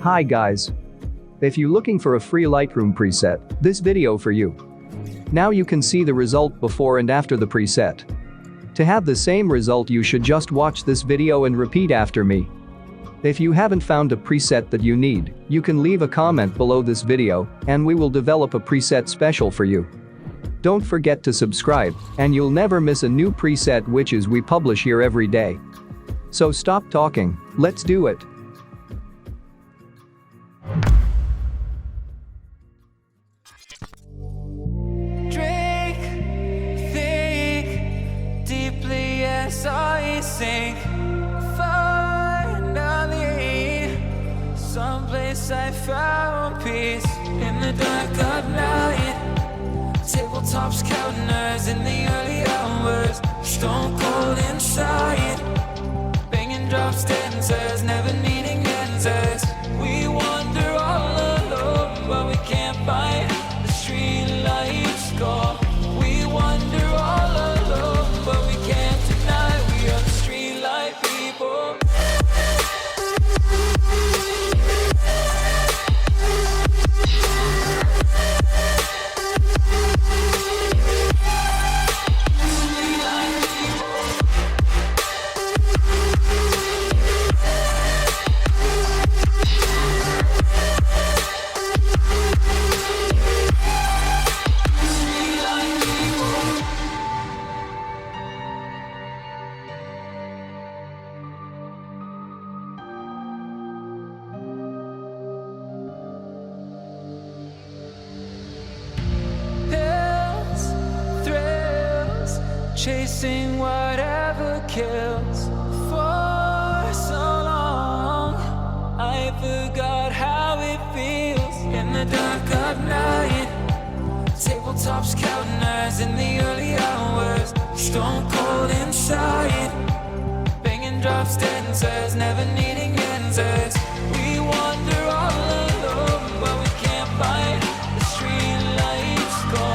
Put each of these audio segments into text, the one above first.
Hi guys. If you're looking for a free Lightroom preset, this video for you. Now you can see the result before and after the preset. To have the same result you should just watch this video and repeat after me. If you haven't found a preset that you need, you can leave a comment below this video and we will develop a preset special for you. Don't forget to subscribe and you'll never miss a new preset which is we publish here every day. So stop talking, let's do it. I sink, finally, someplace I found peace in the dark of night. Tabletops, counters in the early hours, stone cold inside, banging drops, dancers, never needing answers. We wander all alone, but we can't find the street lights go. We wander all alone, but we can't deny we are the street light people. Chasing whatever kills for so long, I forgot how it feels in the dark of night. Tabletops, counters in the early hours, stone cold inside, banging drops, dancers, never needing answers. We wander all alone, but we can't find the street lights go.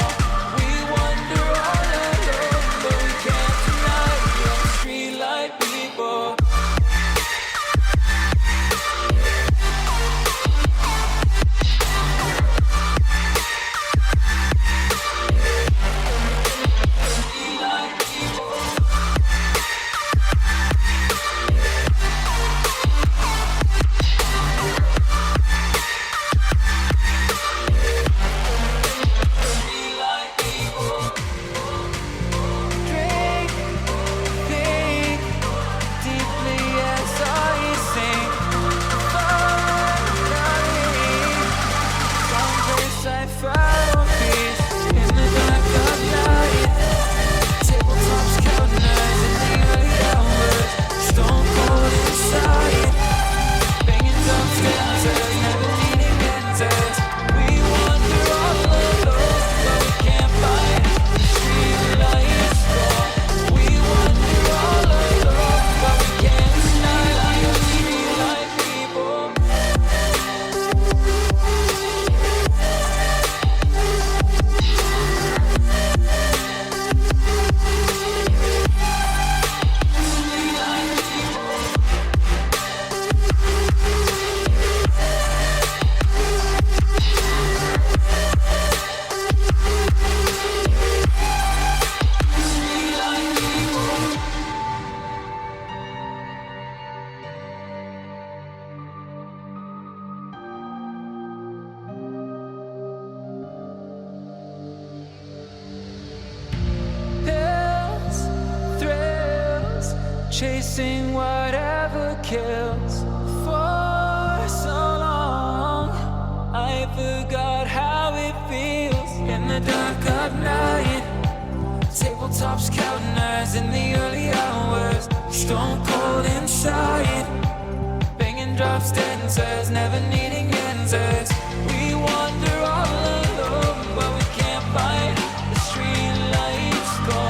Chasing whatever kills for so long, I forgot how it feels in the dark of night. Tabletops, counters in the early hours, stone cold inside, banging drops, dancers, never needing answers. We wander all alone, but we can't find the street lights go.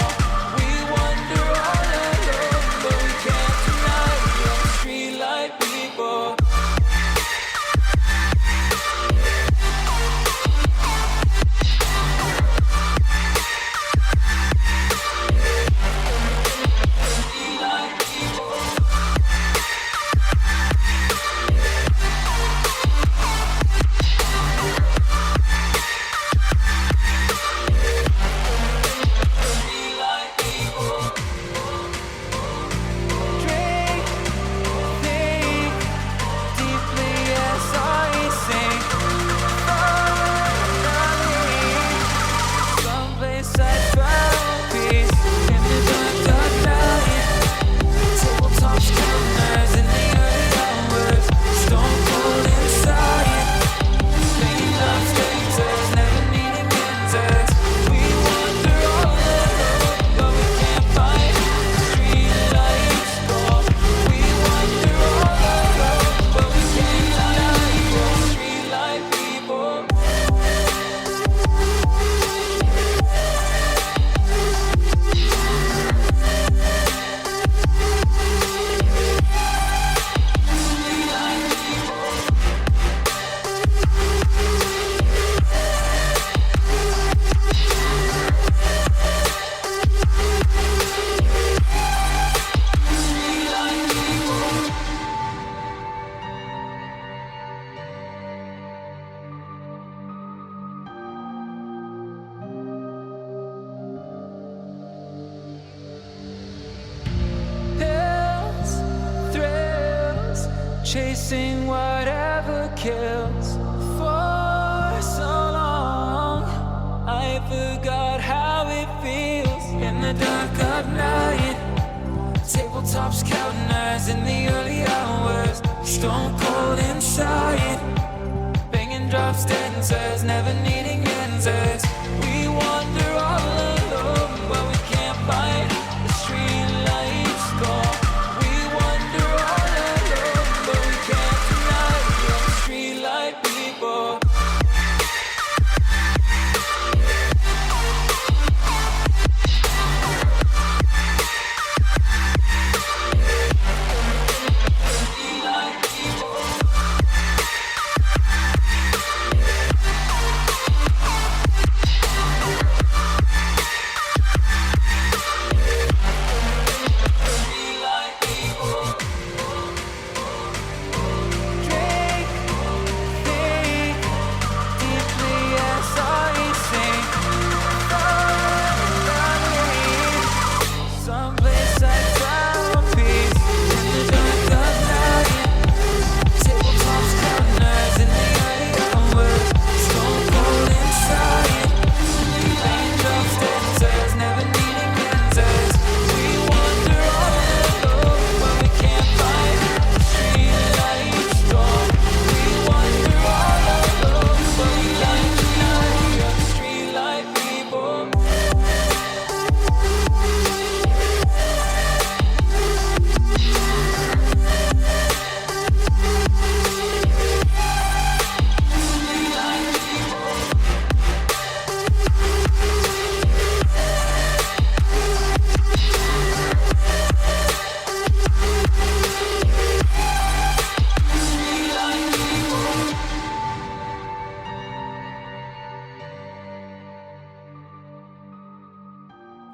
chasing whatever kills. For so long, I forgot how it feels in the dark of night. Tabletops counting eyes in the early hours, stone cold inside. Banging drops, dancers, never needing answers. We wander all alone, but we can't find the street lights gone. We wander all alone, but we can't deny the street light people.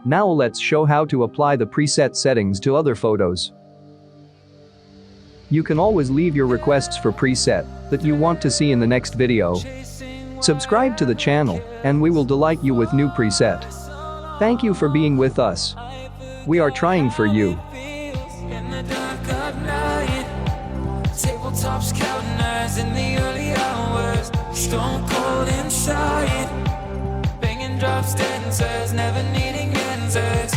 Now let's show how to apply the preset settings to other photos. You can always leave your requests for preset that you want to see in the next video. Subscribe to the channel and we will delight you with new preset. Thank you for being with us. We are trying for you. In the dark of night, tabletops counting eyes in the early hours, stone cold inside. Banging drops, dancers, never needing answers.